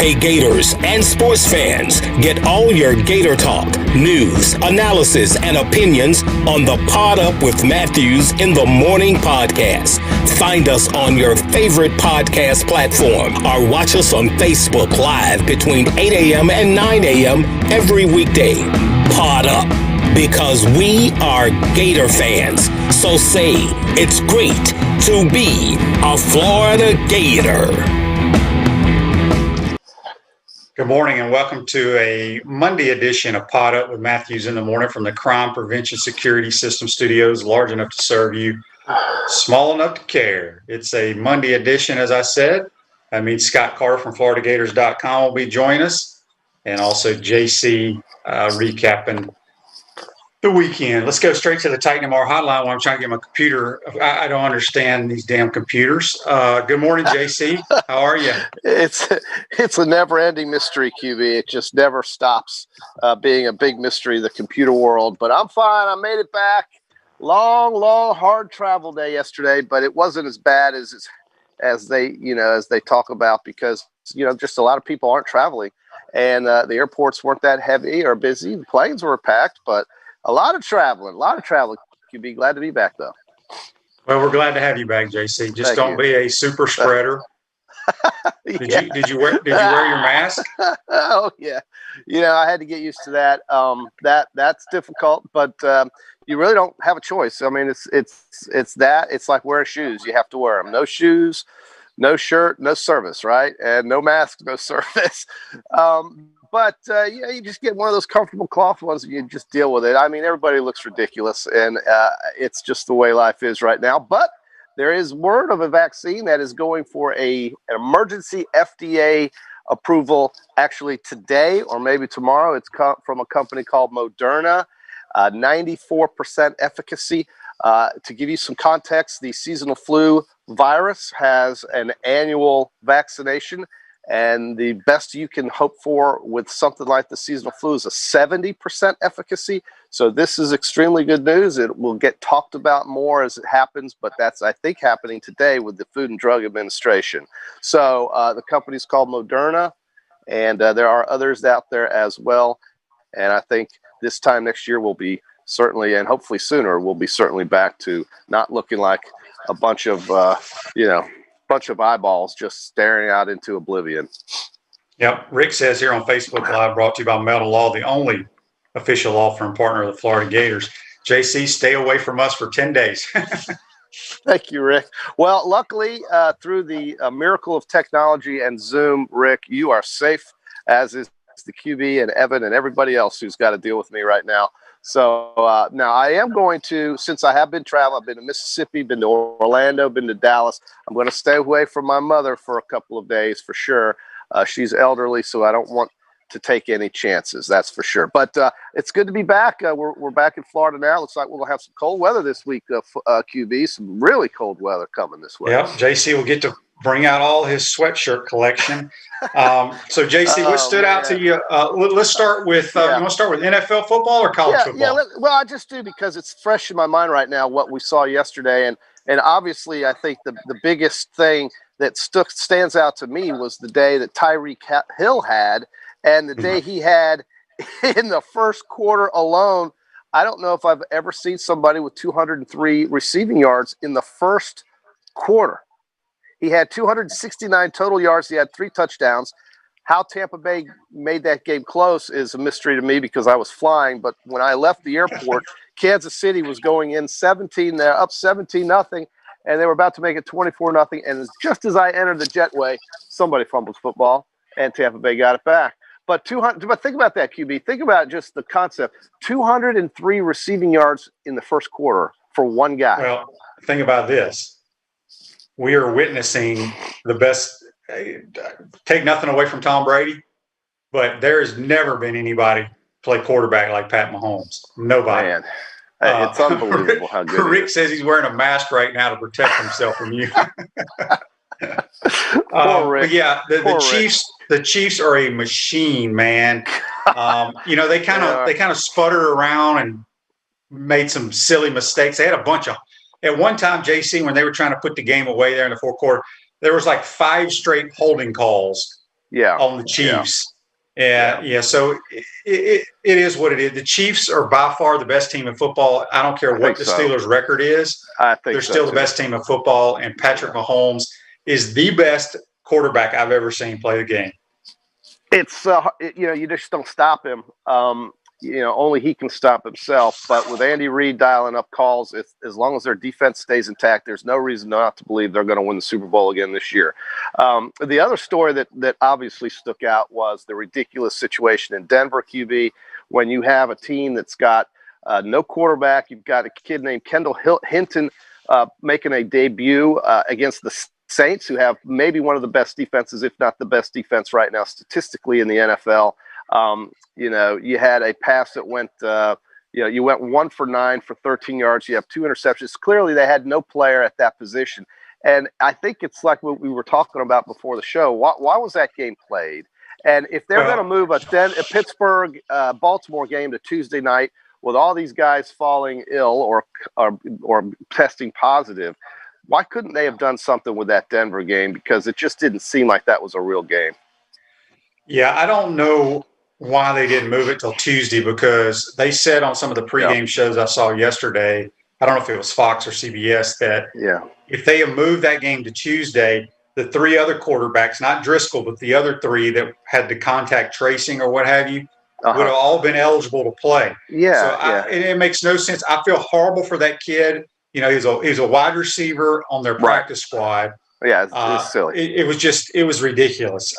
Hey Gators and sports fans, get all your Gator talk, news, analysis, and opinions on the Pod Up with Matthews in the Morning podcast. Find us on your favorite podcast platform or watch us on Facebook Live between 8 a.m. and 9 a.m. every weekday. Pod Up, because we are Gator fans. So say it's great to be a Florida Gator. Good morning and welcome to a Monday edition of Pod Up with Matthews in the Morning from the Crime Prevention Security System Studios, large enough to serve you, small enough to care. It's a Monday edition, as I said. That means Scott Carter from FloridaGators.com will be joining us, and also JC recapping the weekend. Let's go straight to the Titan MR hotline while I'm trying to get my computer. I don't understand these damn computers. Good morning, JC. How are you? It's a never-ending mystery, QB. It just never stops being a big mystery, the computer world. But I'm fine. I made it back. Long, hard travel day yesterday, but it wasn't as bad as they talk about, because just a lot of people aren't traveling, and the airports weren't that heavy or busy. The planes were packed, but a lot of traveling. QB, glad to be back, though. Well, we're glad to have you back, JC. Just don't be a super spreader. Did you wear your mask? Oh yeah, I had to get used to that. That's difficult, but you really don't have a choice. I mean, it's like wearing shoes. You have to wear them. No shoes, no shirt, no service, right? And no mask, no service. But you just get one of those comfortable cloth ones and you just deal with it. I mean, everybody looks ridiculous, and it's just the way life is right now. But there is word of a vaccine that is going for an emergency FDA approval actually today or maybe tomorrow. It's from a company called Moderna, 94% efficacy. To give you some context, the seasonal flu virus has an annual vaccination, and the best you can hope for with something like the seasonal flu is a 70% efficacy. So this is extremely good news. It will get talked about more as it happens, but that's, I think, happening today with the Food and Drug Administration. So the company's called Moderna, and there are others out there as well. And I think this time next year we'll be certainly, and hopefully sooner, we'll be certainly back to not looking like a bunch of eyeballs just staring out into oblivion. Yep. Rick says here on Facebook Live, brought to you by Metal Law, the only official law firm partner of the Florida Gators. JC, stay away from us for 10 days. Thank you, Rick. Well, luckily, through the miracle of technology and Zoom, Rick, you are safe, as is the QB and Evan and everybody else who's got to deal with me right now. So now I am going to, since I have been traveling, I've been to Mississippi, been to Orlando, been to Dallas. I'm going to stay away from my mother for a couple of days for sure. She's elderly, so I don't want to take any chances, that's for sure. But it's good to be back. We're back in Florida now. Looks like we'll have some cold weather this week, QB. Some really cold weather coming this way. Yep, JC will get to bring out all his sweatshirt collection. So, JC, what stood out to you? Let's start with, you want to start with NFL football or college football? Well, I just do, because it's fresh in my mind right now what we saw yesterday. And obviously, I think the biggest thing that stands out to me was the day that Tyreek Hill had, and the day he had in the first quarter alone. I don't know if I've ever seen somebody with 203 receiving yards in the first quarter. He had 269 total yards. He had 3 touchdowns. How Tampa Bay made that game close is a mystery to me, because I was flying. But when I left the airport, Kansas City was going in 17. They're up 17-0, and they were about to make it 24-0. And just as I entered the jetway, somebody fumbled football, and Tampa Bay got it back. But think about that, QB. Think about just the concept. 203 receiving yards in the first quarter for one guy. Well, think about this. We are witnessing the best. Take nothing away from Tom Brady, but there has never been anybody play quarterback like Pat Mahomes. Nobody. Man, it's unbelievable how good. Rick says he's wearing a mask right now to protect himself from you. But yeah, the Chiefs are a machine, man. They kind of sputtered around and made some silly mistakes. They had a bunch of. At one time, JC, when they were trying to put the game away there in the fourth quarter, there was like 5 straight holding calls on the Chiefs. Yeah. So it is what it is. The Chiefs are by far the best team in football. I don't care what the Steelers' record is. I think they're still the best team in football, and Patrick Mahomes is the best quarterback I've ever seen play the game. It's you just don't stop him. Only he can stop himself. But with Andy Reid dialing up calls, as long as their defense stays intact, there's no reason not to believe they're going to win the Super Bowl again this year. The other story that obviously stuck out was the ridiculous situation in Denver QB when you have a team that's got no quarterback. You've got a kid named Kendall Hinton making a debut against the Saints, who have maybe one of the best defenses, if not the best defense right now statistically in the NFL. You had a pass that went, you went 1 for 9 for 13 yards. You have 2 interceptions. Clearly, they had no player at that position. And I think it's like what we were talking about before the show. Why was that game played? And if they're going to move a Pittsburgh Baltimore game to Tuesday night with all these guys falling ill or testing positive, why couldn't they have done something with that Denver game? Because it just didn't seem like that was a real game. Yeah, I don't know why they didn't move it till Tuesday, because they said on some of the pregame shows I saw yesterday, I don't know if it was Fox or CBS, that if they had moved that game to Tuesday, the 3 other quarterbacks, not Driscoll, but the other 3 that had the contact tracing or what have you, would have all been eligible to play. It makes no sense. I feel horrible for that kid. He's a wide receiver on their practice squad. Yeah, it's silly. It was ridiculous.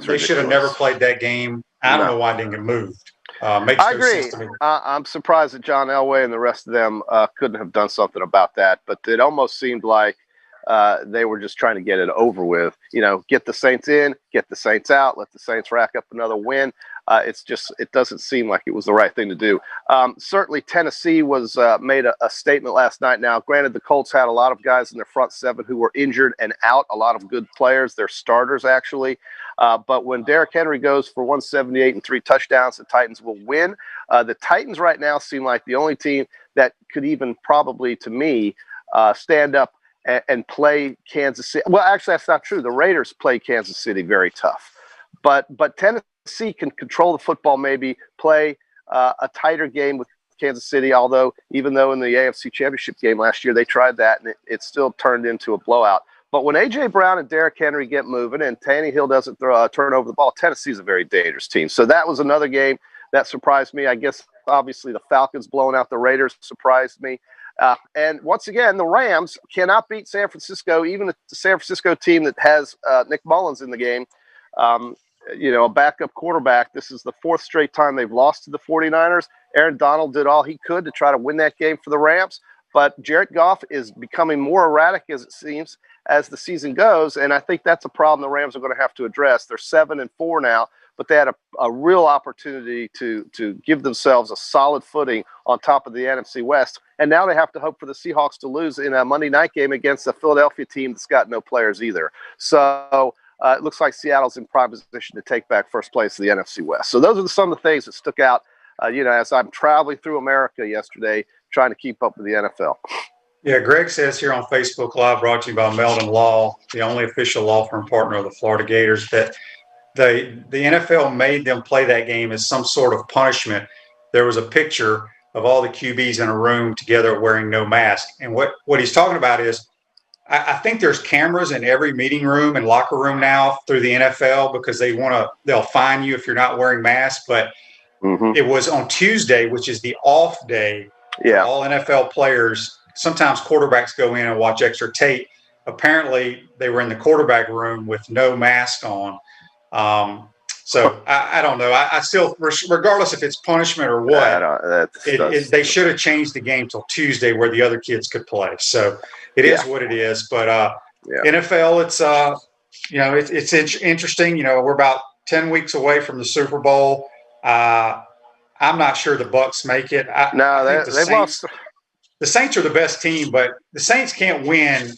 They should have never played that game. I don't know why it didn't get moved. I agree. I'm surprised that John Elway and the rest of them couldn't have done something about that. But it almost seemed like they were just trying to get it over with. Get the Saints in, get the Saints out, let the Saints rack up another win. It doesn't seem like it was the right thing to do. Certainly Tennessee was made a statement last night. Now, granted, the Colts had a lot of guys in their front 7 who were injured and out, a lot of good players, their starters actually. But when Derrick Henry goes for 178 and 3 touchdowns, the Titans will win. The Titans right now seem like the only team that could even probably, to me, stand up and play Kansas City. Well, actually, that's not true. The Raiders play Kansas City very tough. But Tennessee can control the football, maybe play a tighter game with Kansas City, even though in the AFC Championship game last year they tried that and it still turned into a blowout. But when A.J. Brown and Derrick Henry get moving and Tannehill doesn't turn over the ball, Tennessee's a very dangerous team. So that was another game that surprised me. I guess, obviously, the Falcons blowing out the Raiders surprised me. And once again, the Rams cannot beat San Francisco, even the San Francisco team that has Nick Mullins in the game. A backup quarterback. This is the 4th straight time they've lost to the 49ers. Aaron Donald did all he could to try to win that game for the Rams. But Jared Goff is becoming more erratic, as it seems, as the season goes. And I think that's a problem the Rams are going to have to address. They're 7-4 now, but they had a real opportunity to give themselves a solid footing on top of the NFC West. And now they have to hope for the Seahawks to lose in a Monday night game against a Philadelphia team that's got no players either. So it looks like Seattle's in prime position to take back first place in the NFC West. So those are some of the things that stuck out, as I'm traveling through America yesterday, trying to keep up with the NFL. Yeah, Greg says here on Facebook Live, brought to you by Meldon Law, the only official law firm partner of the Florida Gators, that the NFL made them play that game as some sort of punishment. There was a picture of all the QBs in a room together wearing no mask. And what he's talking about is, I think there's cameras in every meeting room and locker room now through the NFL, because they'll fine you if you're not wearing masks. But it was on Tuesday, which is the off day. Yeah. All NFL players, sometimes quarterbacks go in and watch extra tape. Apparently they were in the quarterback room with no mask on. So I don't know. I still, regardless if it's punishment or what, they should have changed the game till Tuesday where the other kids could play. So it is what it is. But NFL, it's interesting. We're about 10 weeks away from the Super Bowl. I'm not sure the Bucs make it. They've lost. The Saints are the best team, but the Saints can't win.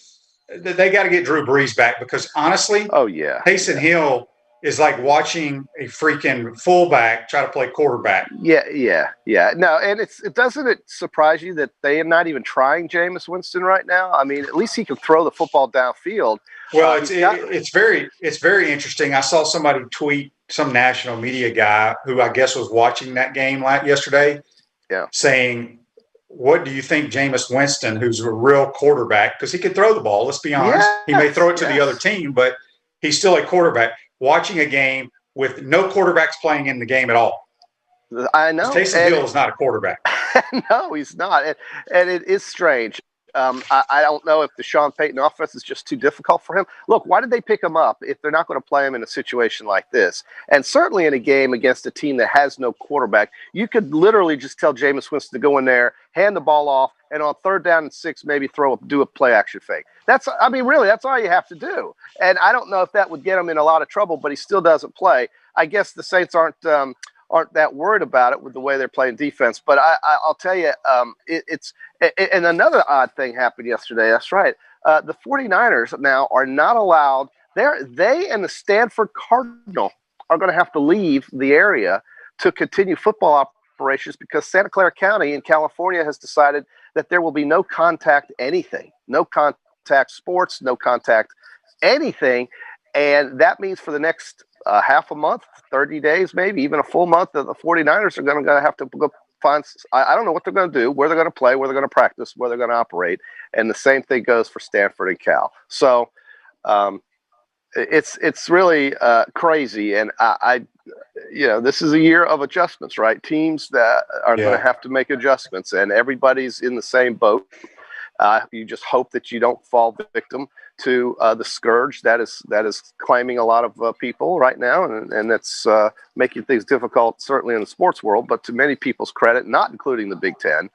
They got to get Drew Brees back, because honestly, Taysom Hill is like watching a freaking fullback try to play quarterback. Yeah. No, and doesn't it surprise you that they are not even trying Jameis Winston right now? I mean, at least he can throw the football downfield. Well, it's very interesting. I saw somebody tweet, some national media guy who I guess was watching that game yesterday, saying, "What do you think Jameis Winston, who's a real quarterback, because he can throw the ball? Let's be honest. He may throw it to the other team, but he's still a quarterback. Watching a game with no quarterbacks playing in the game at all." I know. Taysom Hill is not a quarterback. No, he's not, and it is strange. I don't know if the Sean Payton offense is just too difficult for him. Look, why did they pick him up if they're not going to play him in a situation like this? And certainly in a game against a team that has no quarterback, you could literally just tell Jameis Winston to go in there, hand the ball off, and on 3rd down and 6, maybe do a play action fake. That's all you have to do. And I don't know if that would get him in a lot of trouble, but he still doesn't play. I guess the Saints aren't that worried about it with the way they're playing defense. But I'll tell you, and another odd thing happened yesterday. That's right. The 49ers now are not allowed. They and the Stanford Cardinal are going to have to leave the area to continue football operations because Santa Clara County in California has decided that there will be no contact anything, no contact sports, no contact anything. And that means for the next half a month, 30 days, maybe even a full month, the 49ers are going to have to go find – I don't know what they're going to do, where they're going to play, where they're going to practice, where they're going to operate. And the same thing goes for Stanford and Cal. So it's really crazy. And this is a year of adjustments, right? Teams that are going to have to make adjustments, and everybody's in the same boat. You just hope that you don't fall victim to the scourge that is claiming a lot of people right now, and that's making things difficult, certainly in the sports world. But to many people's credit, not including the Big Ten,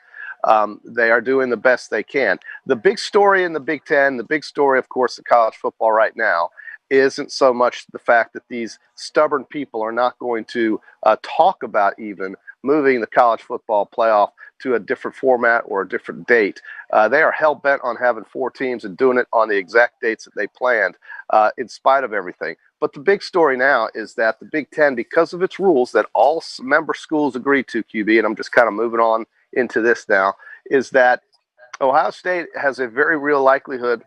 they are doing the best they can. The big story in the Big Ten, the big story, of course, of college football right now, isn't so much the fact that these stubborn people are not going to talk about even moving the college football playoff to a different format or a different date. They are hell-bent on having 4 teams and doing it on the exact dates that they planned, in spite of everything. But the big story now is that the Big Ten, because of its rules that all member schools agree to, QB, and I'm just kind of moving on into this now, is that Ohio State has a very real likelihood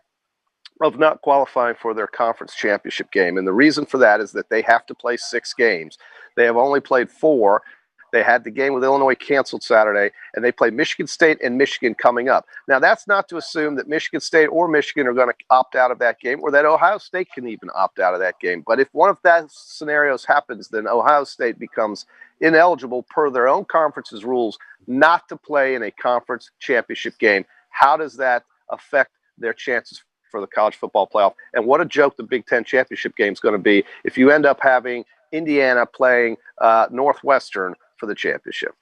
of not qualifying for their conference championship game. And the reason for that is that they have to play 6 games. They have only played 4. They had the game with Illinois canceled Saturday, and they play Michigan State and Michigan coming up. Now, that's not to assume that Michigan State or Michigan are going to opt out of that game, or that Ohio State can even opt out of that game. But if one of those scenarios happens, then Ohio State becomes ineligible per their own conference's rules not to play in a conference championship game. How does that affect their chances for the college football playoff? And what a joke the Big Ten championship game is going to be if you end up having Indiana playing Northwestern for the championship.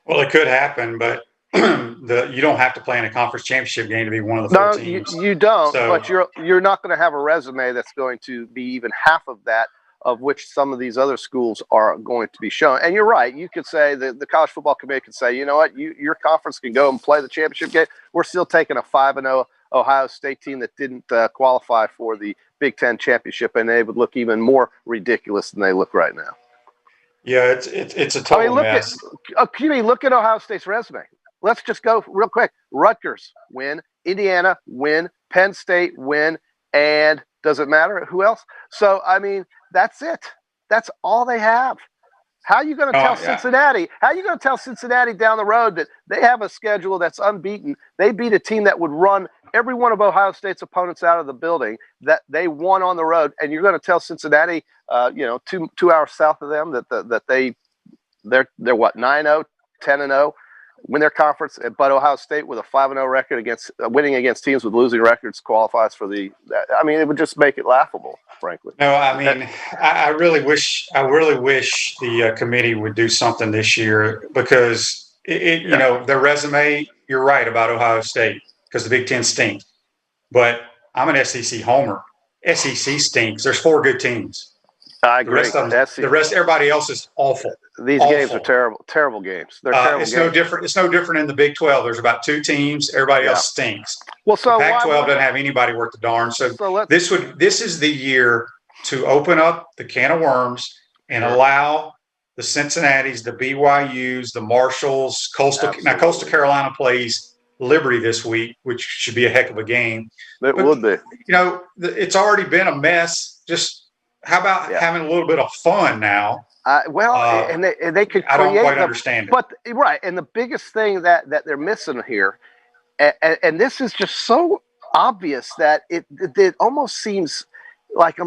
Well, it could happen, but you don't have to play in a conference championship game to be one of the 4 teams. You don't, but you're not going to have a resume that's going to be even half of that, of which some of these other schools are going to be shown. And you're right. You could say that the College Football Committee could say, you know what, your conference can go and play the championship game. We're still taking a 5-0 Ohio State team that didn't qualify for the Big Ten championship, and they would look even more ridiculous than they look right now. Yeah, it's a total mess. Look at Ohio State's resume. Let's just go real quick. Rutgers win, Indiana win, Penn State win, and does it matter who else? So, I mean, that's it. That's all they have. How are you going to tell Cincinnati? How are you going to tell Cincinnati down the road that they have a schedule that's unbeaten? They beat a team that would run every one of Ohio State's opponents out of the building, that they won on the road, and you're going to tell Cincinnati, 2 hours south of them, that they're what, 9-0, 10-0, win their conference, but Ohio State with a 5-0 record against winning against teams with losing records qualifies for the. I mean, it would just make it laughable, frankly. No, I mean, I really wish the committee would do something this year, because their resume. You're right about Ohio State, because the Big Ten stinks. But I'm an SEC homer. SEC stinks. There's 4 good teams. I agree. The rest, everybody else is awful. These games are terrible games. They're terrible games. No different. It's no different in the Big 12. There's about 2 teams. Everybody else stinks. Well, so the Pac-12 doesn't have anybody worth the darn. So this is the year to open up the can of worms and allow the Cincinnatis, the BYUs, the Marshalls, Coastal Carolina plays Liberty this week, which should be a heck of a game. It would be. It's already been a mess. Just how about having a little bit of fun now? And they could create. I don't quite understand it. But right, and the biggest thing that they're missing here, and this is just so obvious that it almost seems like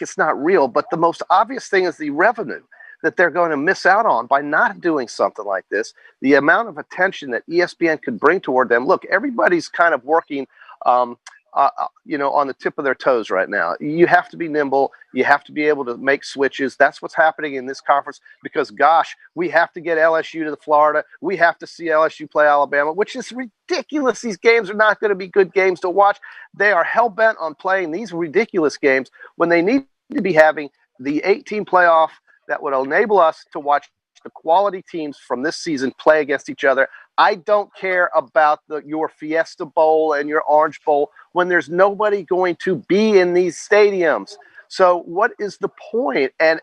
it's not real. But the most obvious thing is the revenue that they're going to miss out on by not doing something like this. The amount of attention that ESPN could bring toward them. Look, everybody's kind of working, on the tip of their toes right now. You have to be nimble. You have to be able to make switches. That's what's happening in this conference because, gosh, we have to get LSU to the Florida. We have to see LSU play Alabama, which is ridiculous. These games are not going to be good games to watch. They are hell-bent on playing these ridiculous games when they need to be having the 18 playoff that would enable us to watch the quality teams from this season play against each other. I don't care about your Fiesta Bowl and your Orange Bowl when there's nobody going to be in these stadiums. So what is the point? And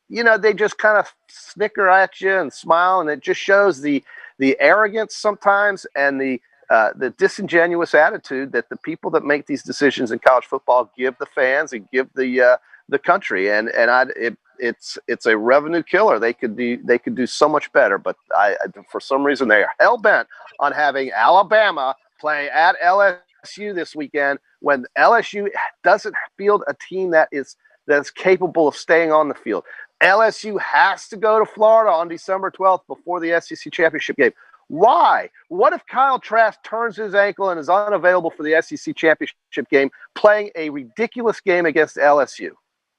they just kind of snicker at you and smile, and it just shows the arrogance sometimes and the disingenuous attitude that the people that make these decisions in college football give the fans and give the country. It's a revenue killer. They could do so much better, but for some reason they are hell bent on having Alabama play at LSU this weekend when LSU doesn't field a team that's capable of staying on the field. LSU has to go to Florida on December 12th before the SEC championship game. Why? What if Kyle Trask turns his ankle and is unavailable for the SEC championship game, playing a ridiculous game against LSU?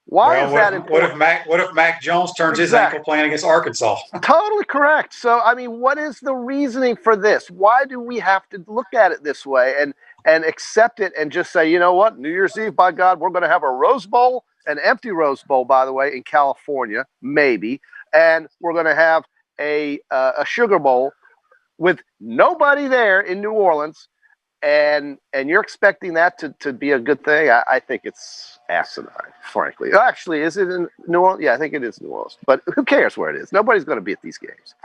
Why is that important? What if Mac Jones turns his ankle playing against Arkansas? Totally correct. So, what is the reasoning for this? Why do we have to look at it this way and accept it and just say, you know what, New Year's Eve, by God, we're going to have a Rose Bowl, an empty Rose Bowl, by the way, in California, maybe, and we're going to have a Sugar Bowl with nobody there in New Orleans, and you're expecting that to be a good thing? I think it's asinine, frankly. Actually, is it in New Orleans? Yeah, I think it is New Orleans. But who cares where it is? Nobody's going to be at these games.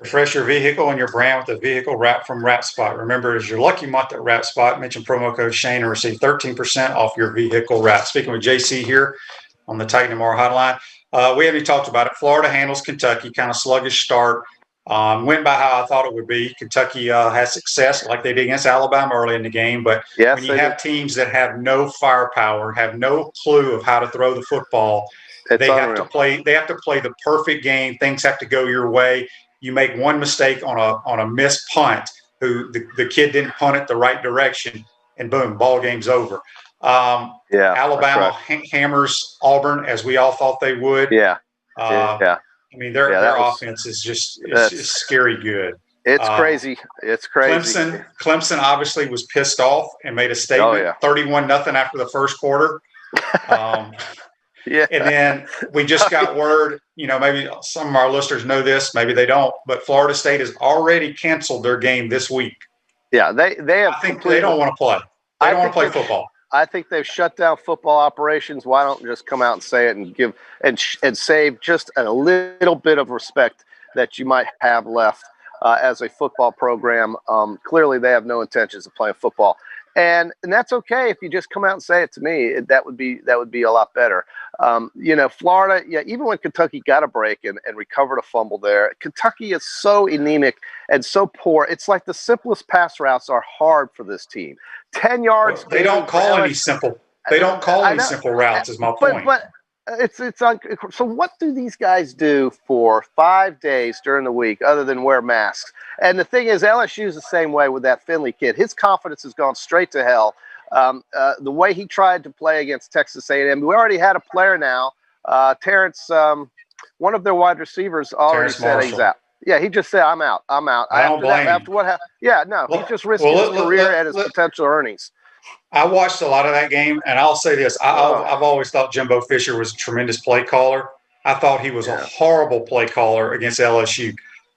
Refresh your vehicle and your brand with a vehicle wrap from Wrap Spot. Remember, it's your lucky month at Wrap Spot. Mention promo code Shane and receive 13% off your vehicle wrap. Speaking with JC here on the Titan Tomorrow Hotline. We haven't even talked about it. Florida handles Kentucky, kind of sluggish start. Went by how I thought it would be. Kentucky has success like they did against Alabama early in the game. But when you have teams that have no firepower, have no clue of how to throw the football, they have to play the perfect game. Things have to go your way. You make one mistake on a missed punt, the kid didn't punt it the right direction, and boom, ball game's over. Alabama hammers Auburn as we all thought they would. Their offense is just it's scary good. It's crazy. It's crazy. Clemson obviously was pissed off and made a statement, 31-0 after the first quarter. And then we just got word, maybe some of our listeners know this, maybe they don't, but Florida State has already canceled their game this week. Yeah, they have. I think they don't want to play. They don't want to play football. I think they've shut down football operations. Why don't you just come out and say it and give and save just a little bit of respect that you might have left as a football program? Clearly, they have no intentions of playing football, and that's okay if you just come out and say it to me. That would be a lot better. Florida, even when Kentucky got a break and recovered a fumble there, Kentucky is so anemic and so poor. It's like the simplest pass routes are hard for this team. 10 yards. They don't call any simple. They don't call any simple routes. Is my point. But so what do these guys do for 5 days during the week other than wear masks? And the thing is, LSU's the same way with that Finley kid. His confidence has gone straight to hell. The way he tried to play against Texas A&M, we already had a player now. Terrence, one of their wide receivers, already said he's out. Yeah, he just said, "I'm out. I'm out." I don't blame him. After what happened? Yeah, no, he just risked his career and his potential earnings. I watched a lot of that game, and I'll say this: I've always thought Jimbo Fisher was a tremendous play caller. I thought he was a horrible play caller against LSU.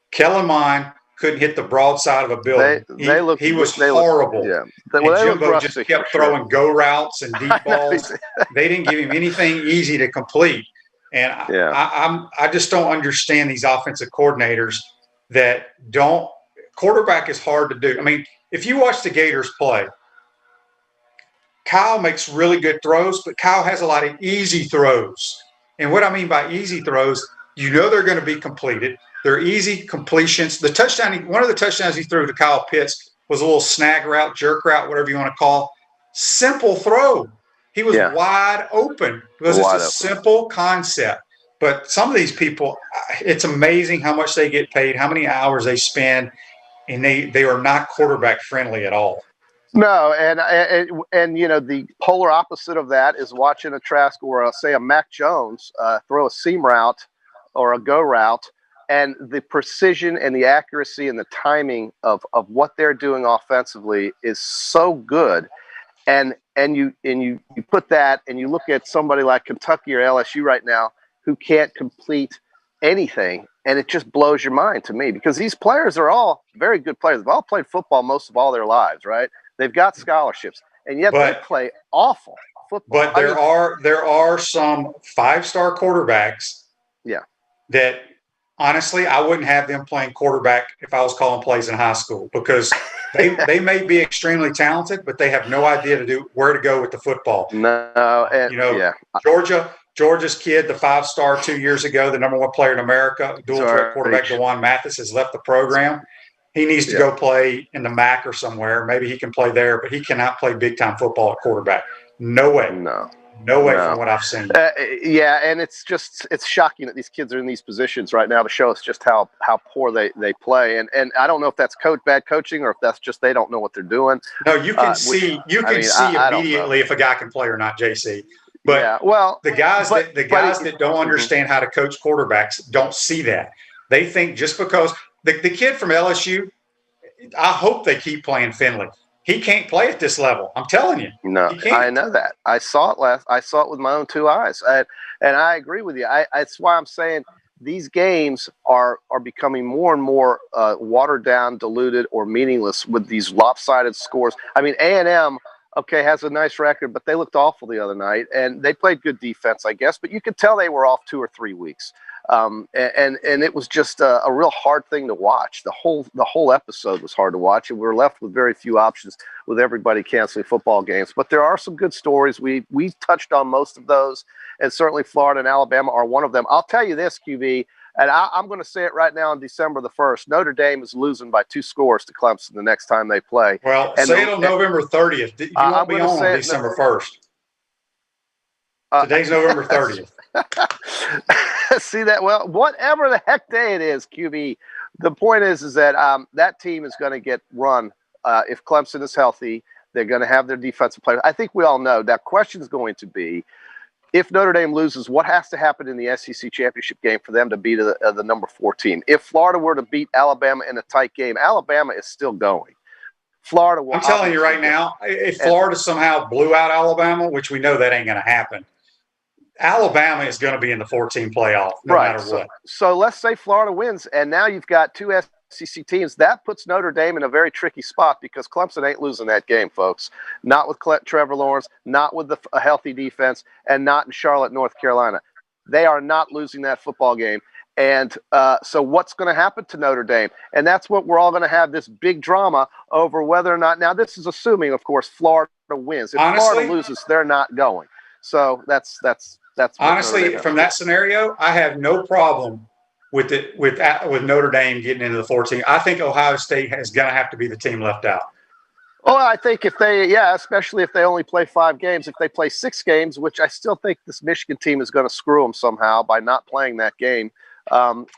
Kellen Mond couldn't hit the broadside of a building. He was horrible. Yeah. And Jimbo just kept throwing go routes and deep balls. They didn't give him anything easy to complete. And I just don't understand these offensive coordinators that don't – quarterback is hard to do. I mean, if you watch the Gators play, Kyle makes really good throws, but Kyle has a lot of easy throws. And what I mean by easy throws, you know they're going to be completed. They're easy completions. One of the touchdowns he threw to Kyle Pitts was a little snag route, jerk route, whatever you want to call. Simple throw. He was wide open because it's a simple concept. But some of these people, it's amazing how much they get paid, how many hours they spend, and they are not quarterback friendly at all. No, and you know, the polar opposite of that is watching a Trask or say a Mac Jones throw a seam route or a go route, and the precision and the accuracy and the timing of what they're doing offensively is so good. And you put that and you look at somebody like Kentucky or LSU right now who can't complete anything, and it just blows your mind to me, because these players are all very good players. They've all played football most of all their lives, right? They've got scholarships, and yet they play awful football. But there are some 5-star quarterbacks that honestly I wouldn't have them playing quarterback if I was calling plays in high school, because they may be extremely talented, but they have no idea where to go with the football. No, and, Georgia's kid, the 5-star 2 years ago, the number 1 player in America, dual threat quarterback DeJuan Mathis, has left the program. He needs to go play in the MAC or somewhere. Maybe he can play there, but he cannot play big-time football at quarterback. No way. No way from what I've seen. And it's shocking that these kids are in these positions right now to show us just how poor they play. And I don't know if that's bad coaching or if that's just they don't know what they're doing. No, you can see immediately if a guy can play or not, JC. But the guys that don't understand how to coach quarterbacks don't see that. They think just because the kid from LSU, I hope they keep playing Finley. He can't play at this level. I'm telling you. No, I know that. I saw it with my own 2 eyes. And I agree with you. That's why I'm saying these games are becoming more and more watered down, diluted, or meaningless with these lopsided scores. I mean, A&M, has a nice record, but they looked awful the other night, and they played good defense, I guess. But you could tell they were off 2 or 3 weeks. And it was just a real hard thing to watch. The whole episode was hard to watch, and we were left with very few options with everybody canceling football games. But there are some good stories. We touched on most of those, and certainly Florida and Alabama are one of them. I'll tell you this, QB, and I'm going to say it right now on December the 1st. Notre Dame is losing by 2 scores to Clemson the next time they play. Well, say it on November 30th. You won't be on December 1st. Today's November 30th. See that? Well, whatever the heck day it is, QB, the point is that that team is going to get run. If Clemson is healthy, they're going to have their defensive players. I think we all know that question is going to be, if Notre Dame loses, what has to happen in the SEC championship game for them to beat the number 4 team? If Florida were to beat Alabama in a tight game, Alabama is still going. Florida will. I'm telling you right now, if Florida somehow blew out Alabama, which we know that ain't going to happen, Alabama is going to be in the 14 playoff no matter what. So let's say Florida wins, and now you've got 2 SEC teams. That puts Notre Dame in a very tricky spot, because Clemson ain't losing that game, folks. Not with Trevor Lawrence, not with a healthy defense, and not in Charlotte, North Carolina. They are not losing that football game. And so what's going to happen to Notre Dame? And that's what we're all going to have, this big drama over whether or not – now this is assuming, of course, Florida wins. If Florida loses, they're not going. So that's honestly, from that scenario, I have no problem with it with Notre Dame getting into the 14. I think Ohio State is going to have to be the team left out. Well, I think if they, especially if they only play 5 games, if they play 6 games, which I still think this Michigan team is going to screw them somehow by not playing that game.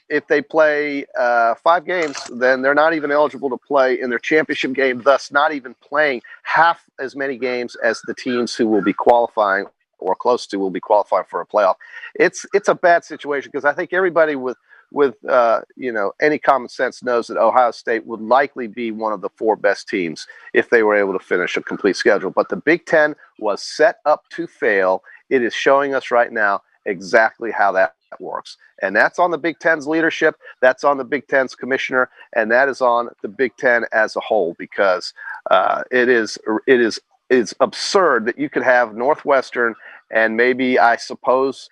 If they play 5 games, then they're not even eligible to play in their championship game, thus not even playing half as many games as the teams who will be qualifying or close to will be qualifying for a playoff. It's a bad situation, because I think everybody with any common sense knows that Ohio State would likely be one of the 4 best teams if they were able to finish a complete schedule. But the Big Ten was set up to fail. It is showing us right now exactly how that works. And that's on the Big Ten's leadership. That's on the Big Ten's commissioner. And that is on the Big Ten as a whole, because it is absurd that you could have Northwestern and maybe, I suppose,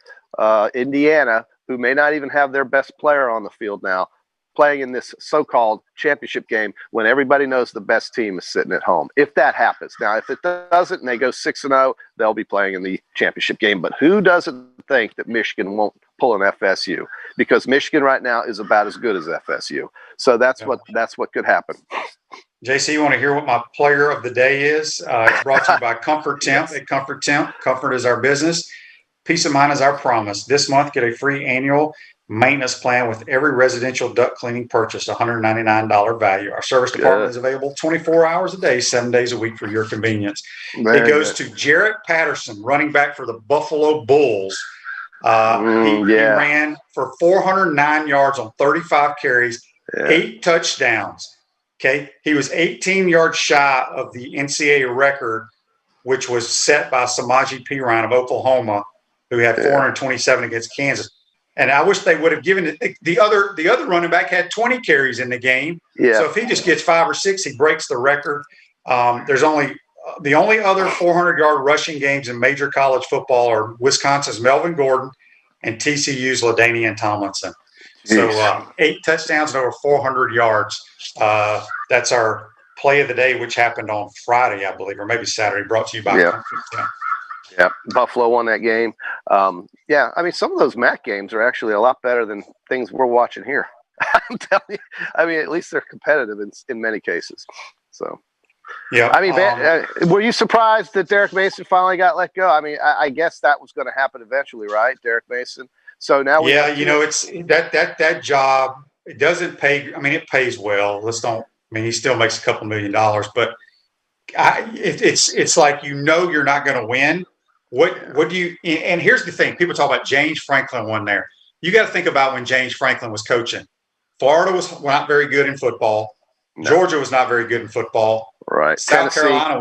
Indiana, who may not even have their best player on the field now, playing in this so-called championship game when everybody knows the best team is sitting at home. If that happens. Now, if it doesn't and they go 6-0, they'll be playing in the championship game. But who doesn't think that Michigan won't pull an FSU? Because Michigan right now is about as good as FSU. So that's what could happen. JC, you want to hear what my player of the day is? It's brought to you by Comfort Temp at Comfort Temp. Comfort is our business. Peace of mind is our promise. This month, get a free annual maintenance plan with every residential duct cleaning purchase, $199 value. Our service department is available 24 hours a day, 7 days a week for your convenience. It goes to Jarrett Patterson, running back for the Buffalo Bulls. He ran for 409 yards on 35 carries, 8 touchdowns. Okay, he was 18 yards shy of the NCAA record, which was set by Samaje Perine of Oklahoma, who had 427 against Kansas. And I wish they would have given it. The other running back had 20 carries in the game. Yeah. So if he just gets 5 or 6, he breaks the record. There's only the only other 400-yard rushing games in major college football are Wisconsin's Melvin Gordon and TCU's LaDainian Tomlinson. So 8 touchdowns and over 400 yards. That's our play of the day, which happened on Friday, I believe, or maybe Saturday. Brought to you by Comfort Temp. Yeah, Buffalo won that game. I mean, some of those MAC games are actually a lot better than things we're watching here. I'm telling you. I mean, at least they're competitive in many cases. So, yeah. I mean, were you surprised that Derek Mason finally got let go? I mean, I guess that was going to happen eventually, right, Derek Mason? So now it's that job. It doesn't pay. I mean, it pays well. He still makes a couple $1 million, but it's like you're not going to win. What do you? And here's the thing: people talk about James Franklin won there. You got to think about when James Franklin was coaching. Florida was not very good in football. No. Georgia was not very good in football. Right. South Carolina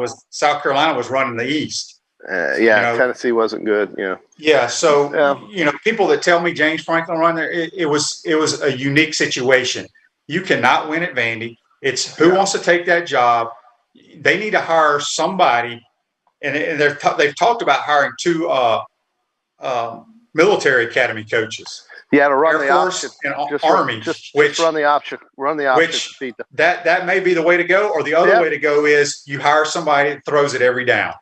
was running the East. Tennessee wasn't good. Yeah. Yeah. So people that tell me James Franklin won there, it was a unique situation. You cannot win at Vandy. It's who wants to take that job. They need to hire somebody. And they've talked about hiring 2 military academy coaches. Yeah, to run Air the Force option, and Army. Just run the option. Run the option. That may be the way to go, or the other way to go is you hire somebody that throws it every down.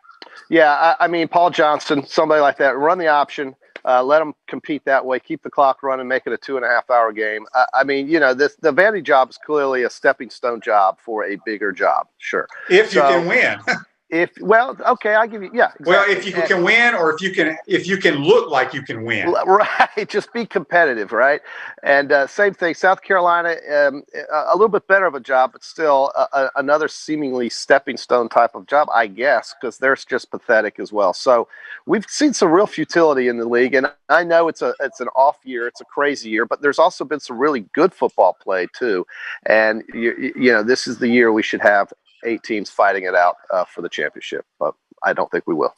Yeah, I mean Paul Johnson, somebody like that. Run the option. Let them compete that way. Keep the clock running. Make it a 2.5-hour game. I mean, the Vandy job is clearly a stepping stone job for a bigger job. Sure, if you can win. I give you exactly. Well, if you can win, or if you can look like you can win, right? Just be competitive, right? And same thing, South Carolina, a little bit better of a job, but still another seemingly stepping stone type of job, I guess, because they're just pathetic as well. So we've seen some real futility in the league, and I know it's an off year, it's a crazy year, but there's also been some really good football play too. And this is the year we should have 8 teams fighting it out for the championship, but I don't think we will.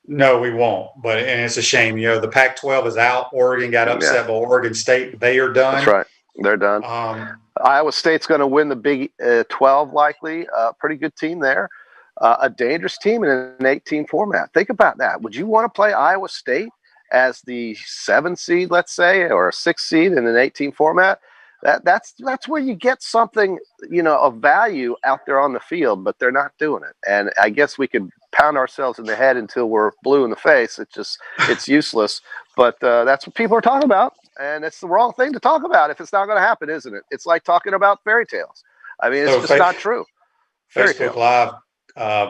No, we won't. And it's a shame. The Pac-12 is out. Oregon got upset by Oregon State. They are done. That's right. They're done. Iowa State's going to win the Big 12 likely. Pretty good team there. A dangerous team in an 8-team format. Think about that. Would you want to play Iowa State as the 7 seed, let's say, or a 6 seed in an 8-team format? That's where you get something, of value out there on the field, but they're not doing it. And I guess we could pound ourselves in the head until we're blue in the face. It's useless. But that's what people are talking about. And it's the wrong thing to talk about if it's not going to happen, isn't it? It's like talking about fairy tales. I mean, it's just not true. Facebook Live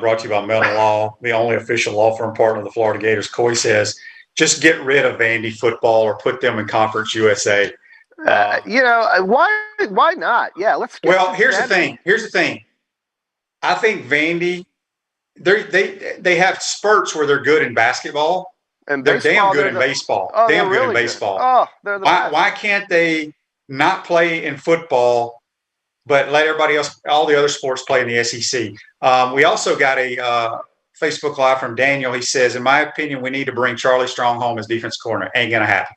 brought to you by Mellon Law, the only official law firm partner of the Florida Gators. Coy says, just get rid of Vandy football or put them in Conference USA. Why not? Yeah, let's. Here's the thing. I think Vandy, they have spurts where they're good in basketball, and they're damn good in baseball. Oh, damn good in really baseball. Good. Oh, they're the best. Why can't they not play in football, but let everybody else, all the other sports, play in the SEC? We also got a Facebook Live from Daniel. He says, in my opinion, we need to bring Charlie Strong home as defense coordinator. Ain't gonna happen.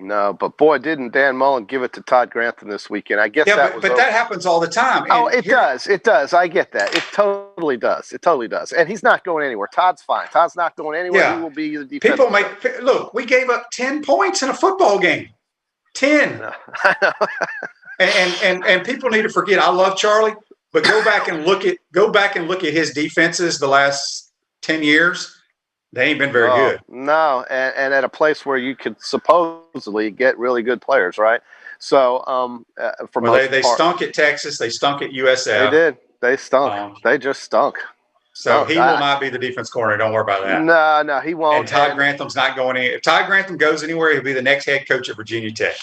No, but boy, didn't Dan Mullen give it to Todd Grantham this weekend. I guess but that happens all the time. Oh, it does. It does. I get that. It totally does. It totally does. And he's not going anywhere. Todd's fine. Todd's not going anywhere. Yeah. He will be the defense. Look, we gave up 10 points in a football game. 10. I know. and people need to forget. I love Charlie, but go back and look at his defenses the last 10 years. They ain't been very good. No, and at a place where you could supposedly get really good players, right? So, they stunk at Texas. They stunk at USF. They did. They stunk. They just stunk. So he will not be the defense coordinator. Don't worry about that. No, he won't. And Todd Grantham's not going anywhere. If Todd Grantham goes anywhere, he'll be the next head coach at Virginia Tech.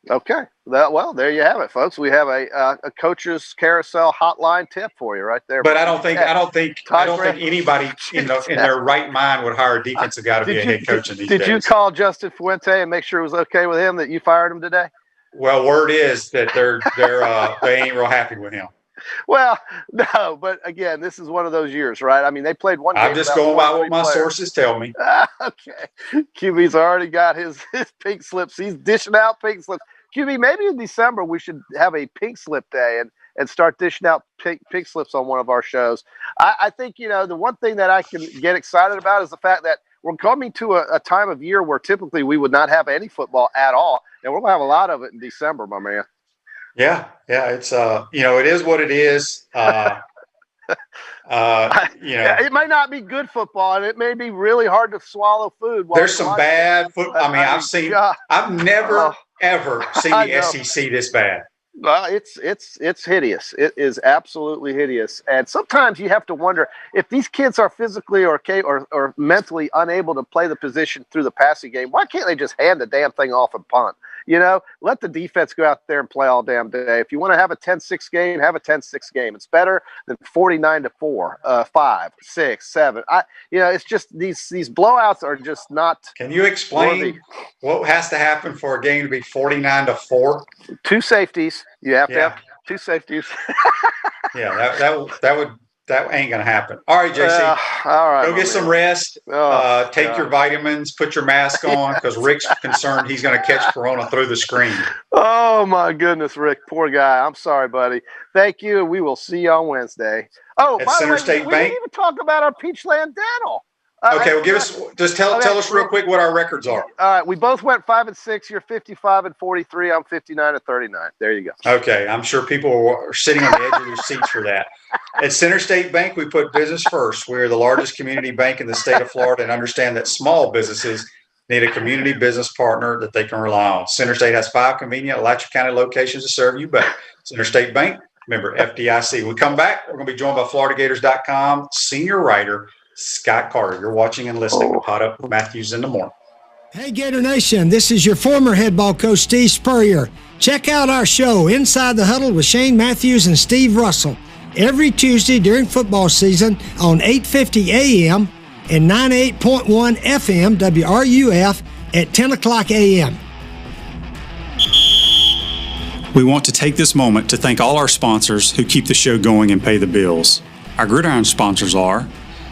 Okay. Well, there you have it, folks. We have a coach's carousel hotline tip for you right there. But I don't think anybody in their right mind would hire a defensive guy to be a head coach in these days. Did you call Justin Fuente and make sure it was okay with him that you fired him today? Well, word is that they ain't real happy with him. Well, no, but again, this is one of those years, right? I mean, they played one game. I'm just going by what my sources tell me. Okay. QB's already got his pink slips. He's dishing out pink slips. QB, maybe in December we should have a pink slip day and start dishing out pink slips on one of our shows. I think, the one thing that I can get excited about is the fact that we're coming to a time of year where typically we would not have any football at all. And we're going to have a lot of it in December, my man. Yeah. It's, it is what it is. It might not be good football, and it may be really hard to swallow food. There's some bad football. I mean, I've never ever seen the SEC this bad. It's hideous. It is absolutely hideous. And sometimes you have to wonder if these kids are physically or mentally unable to play the position through the passing game. Why can't they just hand the damn thing off and punt? Let the defense go out there and play all damn day. If you want to have a 10-6 game, have a 10-6 game. It's better than 49-4, 5, 6, 7. It's just these blowouts are just not. Can you explain what has to happen for a game to be 49-4? 2 safeties. You have to have 2 safeties. Yeah, that ain't gonna happen. All right, JC. All right. Go get some rest. Take your vitamins. Put your mask on because Rick's concerned he's gonna catch corona through the screen. Oh my goodness, Rick, poor guy. I'm sorry, buddy. Thank you. We will see you on Wednesday. Oh, at Center State Bank. We didn't even talk about our Peachland Dental. Okay, well, tell us real quick what our records are. All right, we both went 5-6. You're 55-43. I'm 59-39. There you go. Okay, I'm sure people are sitting on the edge of their seats for that. At Center State Bank, we put business first. We're the largest community bank in the state of Florida and understand that small businesses need a community business partner that they can rely on. Center State has 5 convenient Alachua County locations to serve you better. Center State Bank, member FDIC. When we come back, we're going to be joined by FloridaGators.com senior writer Scott Carter. You're watching and listening to Pot Up with Matthews in the Morning. Hey, Gator Nation, this is your former head ball coach, Steve Spurrier. Check out our show, Inside the Huddle with Shane Matthews and Steve Russell, every Tuesday during football season on 8:50 a.m. and 98.1 FM WRUF at 10 o'clock a.m. We want to take this moment to thank all our sponsors who keep the show going and pay the bills. Our Gridiron sponsors are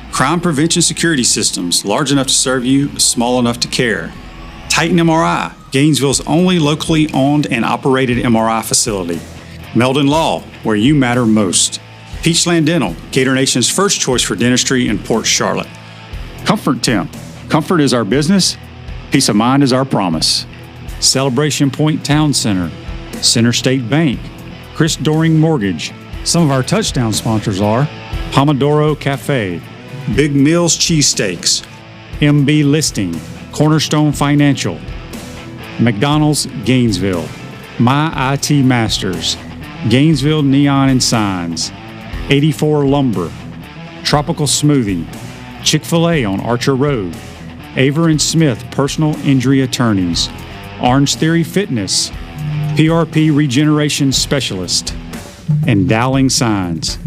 Crime Prevention Security Systems, large enough to serve you, small enough to care. Titan MRI, Gainesville's only locally owned and operated MRI facility. Meldon Law, where you matter most. Peachland Dental, Gator Nation's first choice for dentistry in Port Charlotte. Comfort Temp, comfort is our business, peace of mind is our promise. Celebration Point Town Center, Center State Bank, Chris Doring Mortgage. Some of our touchdown sponsors are Pomodoro Cafe, Big Mills Cheesesteaks, MB Listing, Cornerstone Financial, McDonald's Gainesville, My IT Masters, Gainesville Neon and Signs, 84 Lumber, Tropical Smoothie, Chick-fil-A on Archer Road, Aver and Smith Personal Injury Attorneys, Orange Theory Fitness, PRP Regeneration Specialist, and Dowling Signs.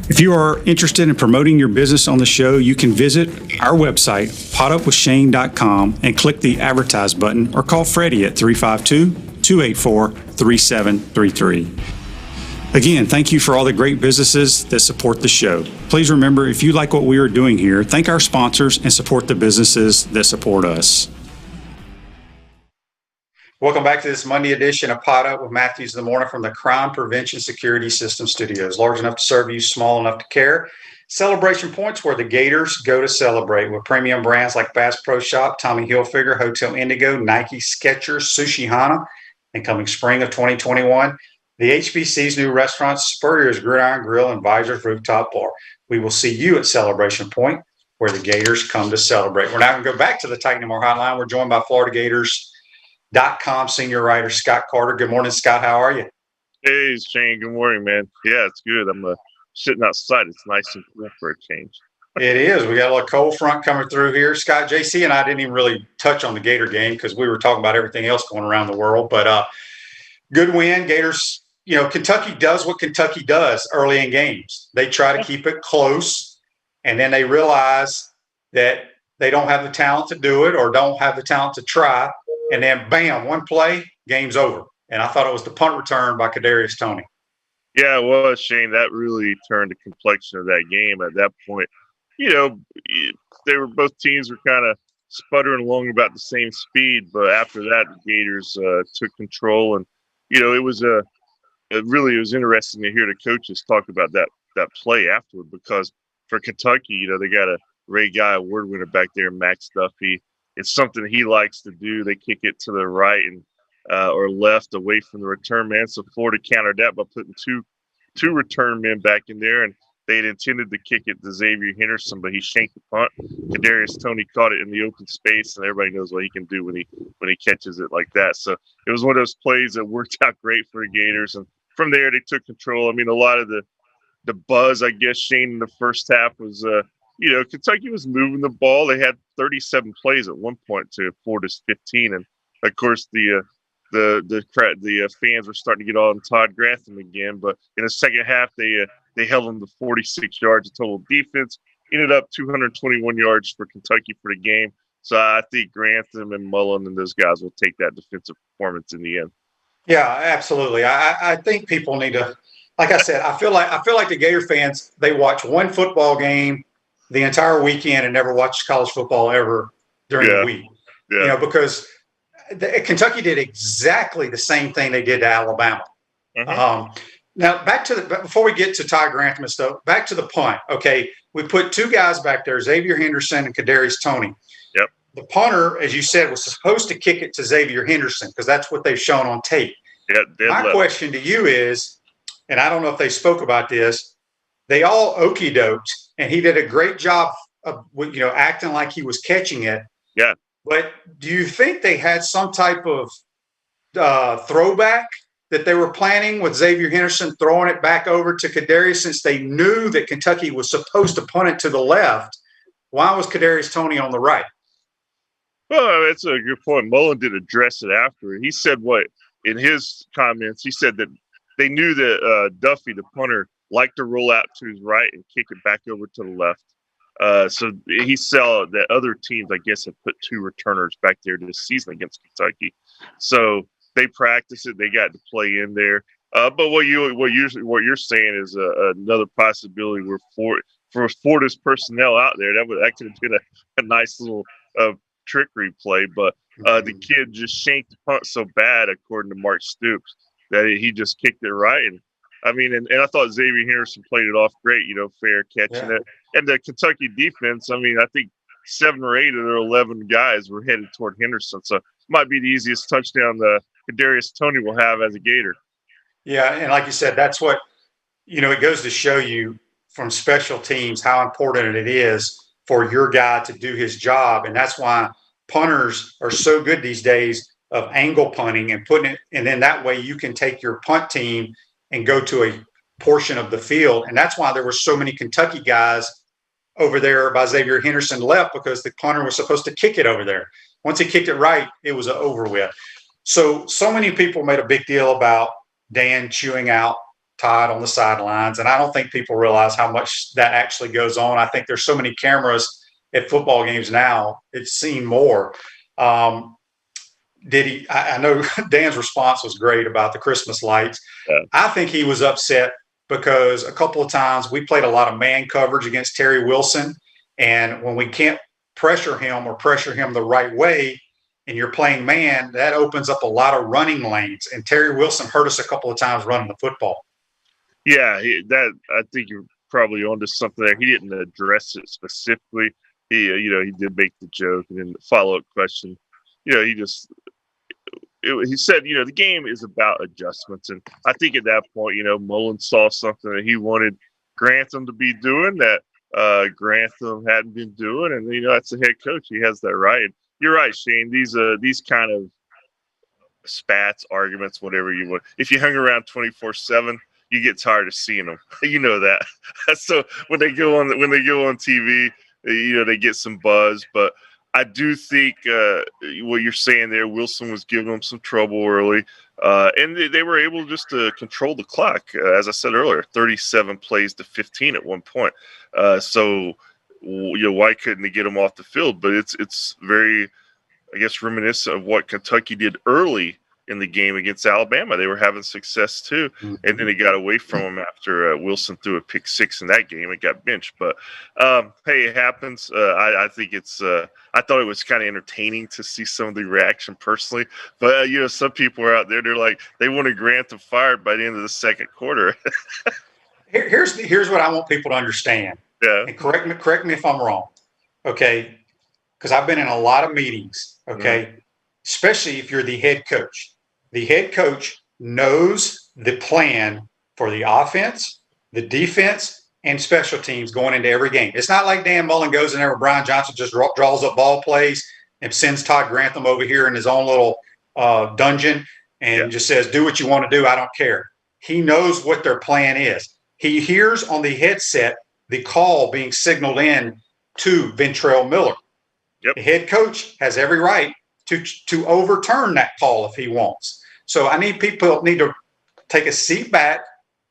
If you are interested in promoting your business on the show, you can visit our website, potupwithshane.com, and click the advertise button or call Freddie at 352-284-3733. Again, thank you for all the great businesses that support the show. Please remember, if you like what we are doing here, thank our sponsors and support the businesses that support us. Welcome back to this Monday edition of Pot Up with Matthews in the Morning from the Crime Prevention Security System Studios. Large enough to serve you, small enough to care. Celebration points where the Gators go to celebrate with premium brands like Bass Pro Shop, Tommy Hilfiger, Hotel Indigo, Nike, Skechers, Sushi Hana, and coming spring of 2021, the HBC's new restaurant, Spurrier's Gridiron Grill and Visor's Rooftop Bar. We will see you at Celebration Point where the Gators come to celebrate. We're now going to go back to the Titan Moore Hotline. We're joined by FloridaGators.com senior writer Scott Carter. Good morning, Scott. How are you? Hey, Shane. Good morning, man. Yeah, it's good. I'm sitting outside. It's nice and cool for a change. It is. We got a little cold front coming through here. Scott, JC and I didn't even really touch on the Gator game because we were talking about everything else going around the world. But good win. Gators, Kentucky does what Kentucky does early in games. They try to keep it close, and then they realize that they don't have the talent to do it or don't have the talent to try. And then, bam, one play, game's over. And I thought it was the punt return by Kadarius Toney. Yeah, it was, Shane. That really turned the complexion of that game at that point. Both teams were kind of sputtering along about the same speed, but after that, the Gators took control. And, it was interesting to hear the coaches talk about that play afterward, because for Kentucky, they got a Ray Guy award winner back there, Max Duffy. It's something he likes to do. They kick it to the right and or left away from the return man. So Florida countered that by putting two return men back in there, and they had intended to kick it to Xavier Henderson, but he shanked the punt. Kadarius Toney caught it in the open space, and everybody knows what he can do when he catches it like that. So it was one of those plays that worked out great for the Gators, and from there they took control. I mean, a lot of the buzz, I guess, Shane, in the first half was Kentucky was moving the ball. They had 37 plays at one point to Florida's 15, and of course the fans were starting to get on Todd Grantham again. But in the second half, they held them to 46 yards of total defense. Ended up 221 yards for Kentucky for the game. So I think Grantham and Mullen and those guys will take that defensive performance in the end. Yeah, absolutely. I think people need to, like I said, I feel like the Gator fans, they watch one football game the entire weekend and never watch college football ever during the week. Yeah. Because Kentucky did exactly the same thing they did to Alabama. Mm-hmm. Now, before we get to Ty Grantham and stuff, back to the punt. Okay, we put two guys back there, Xavier Henderson and Kadarius Toney. Yep. The punter, as you said, was supposed to kick it to Xavier Henderson because that's what they've shown on tape. Yeah, my question to you is, and I don't know if they spoke about this, they all okey-doked, and he did a great job of acting like he was catching it. Yeah. But do you think they had some type of throwback that they were planning with Xavier Henderson throwing it back over to Kadarius, since they knew that Kentucky was supposed to punt it to the left? Why was Kadarius Toney on the right? Well, that's a good point. Mullen did address it after. He said in his comments, he said that they knew that Duffy, the punter, liked to roll out to his right and kick it back over to the left. So he saw that other teams, I guess, have put two returners back there this season against Kentucky. So they practiced it. They got to play in there. But what you're saying is another possibility where for Florida's personnel out there, that could have been a nice little trickery play. But the kid just shanked the punt so bad, according to Mark Stoops, that he just kicked it right. And I mean, and I thought Xavier Henderson played it off great, fair catching it. And the Kentucky defense, I mean, I think 7 or 8 of their 11 guys were headed toward Henderson. So it might be the easiest touchdown Kadarius Toney will have as a Gator. Yeah, and like you said, that's what, it goes to show you from special teams how important it is for your guy to do his job. And that's why punters are so good these days of angle punting and putting it, and then that way you can take your punt team and go to a portion of the field. And that's why there were so many Kentucky guys over there by Xavier Henderson left, because the punter was supposed to kick it over there. Once he kicked it right, it was over with. So many people made a big deal about Dan chewing out Todd on the sidelines, and I don't think people realize how much that actually goes on. I think there's so many cameras at football games now, it's seen more. I know Dan's response was great about the Christmas lights. Yeah. I think he was upset because a couple of times we played a lot of man coverage against Terry Wilson, and when we can't pressure him or pressure him the right way, and you're playing man, that opens up a lot of running lanes. And Terry Wilson hurt us a couple of times running the football. Yeah, I think you're probably onto something there. He didn't address it specifically. He did make the joke, and then the follow-up question, he said, the game is about adjustments. And I think at that point, Mullen saw something that he wanted Grantham to be doing that Grantham hadn't been doing. And, that's the head coach. He has that right. And you're right, Shane. These kind of spats, arguments, whatever you want. If you hung around 24/7, you get tired of seeing them. You know that. So when they go on TV, they get some buzz. But I do think what you're saying there, Wilson was giving them some trouble early, and they were able just to control the clock. As I said earlier, 37 plays to 15 at one point. So why couldn't they get them off the field? But it's very, I guess, reminiscent of what Kentucky did early in the game against Alabama. They were having success too, and then it got away from them after Wilson threw a pick six in that game. It got benched, but hey, it happens. I think it's. I thought it was kind of entertaining to see some of the reaction personally, but some people are out there. They're like they wanted Grantham fired by the end of the second quarter. Here's what I want people to understand. Yeah, and correct me if I'm wrong. Okay, because I've been in a lot of meetings. Okay, especially if you're the head coach. The head coach knows the plan for the offense, the defense, and special teams going into every game. It's not like Dan Mullen goes in there with Brian Johnson, just draws up ball plays and sends Todd Grantham over here in his own little dungeon and just says, do what you want to do. I don't care. He knows what their plan is. He hears on the headset the call being signaled in to Ventrell Miller. Yep. The head coach has every right to overturn that call if he wants. So people need to take a seat back,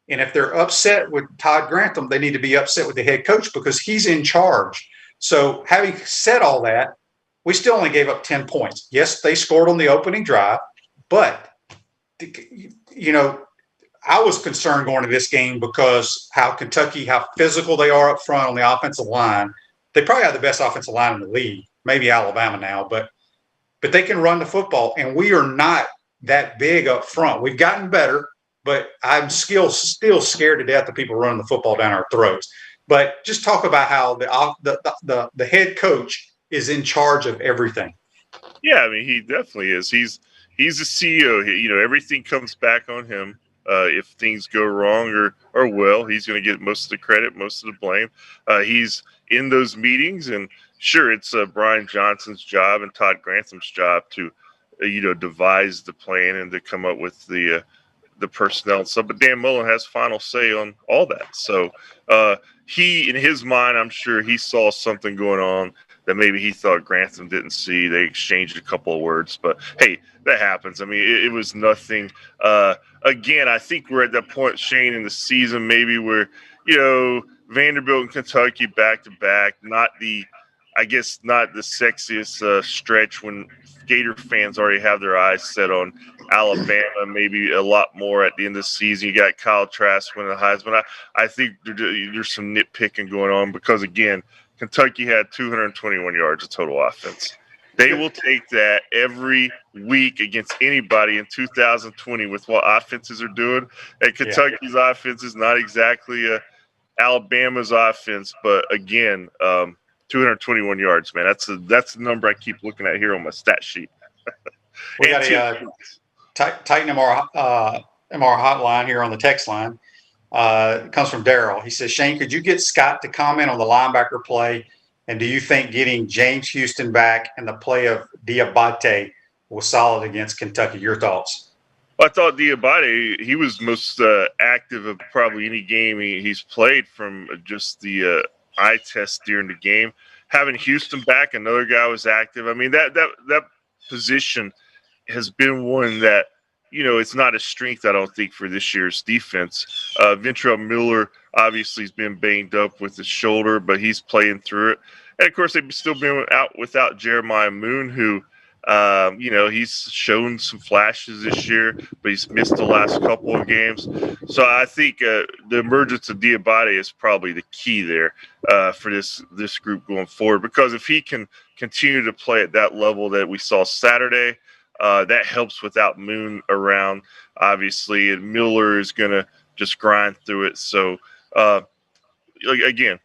and if they're upset with Todd Grantham, they need to be upset with the head coach because he's in charge. So having said all that, we still only gave up 10 points. Yes, they scored on the opening drive, but I was concerned going to this game because how physical they are up front on the offensive line. They probably have the best offensive line in the league, maybe Alabama now, but they can run the football, and we are not that big up front. We've gotten better, but I'm still scared to death of people running the football down our throats. But just talk about how the head coach is in charge of everything. Yeah, I mean, he definitely is. He's the CEO. Everything comes back on him. If things go wrong or well, he's going to get most of the credit, most of the blame. He's in those meetings, and sure, it's Brian Johnson's job and Todd Grantham's job to, devise the plan and to come up with the personnel and stuff. But Dan Mullen has final say on all that. So he, in his mind, I'm sure he saw something going on that maybe he thought Grantham didn't see. They exchanged a couple of words, but hey, that happens. I mean, it was nothing. Again, I think we're at that point, Shane, in the season maybe where, Vanderbilt and Kentucky back to back, not the sexiest stretch when Gator fans already have their eyes set on Alabama, maybe a lot more at the end of the season. You got Kyle Trask winning the Heisman. I think there's some nitpicking going on because, again, Kentucky had 221 yards of total offense. They will take that every week against anybody in 2020 with what offenses are doing. And Kentucky's offense is not exactly Alabama's offense, but again, 221 yards, man. That's the number I keep looking at here on my stat sheet. We got a Titan MR hotline here on the text line. It comes from Daryl. He says, Shane, could you get Scott to comment on the linebacker play? And do you think getting James Houston back and the play of Diabate was solid against Kentucky? Your thoughts? Well, I thought Diabate, he was most active of probably any game he's played from just the eye test during the game. Having Houston back, another guy was active. I mean, that position has been one that, it's not a strength, I don't think, for this year's defense. Ventrell Miller obviously has been banged up with his shoulder, but he's playing through it. And, of course, they've still been out without Jeremiah Moon, who He's shown some flashes this year, but he's missed the last couple of games. So I think the emergence of Diabate is probably the key there for this group going forward. Because if he can continue to play at that level that we saw Saturday, that helps without Moon around, obviously, and Miller is going to just grind through it. So, again,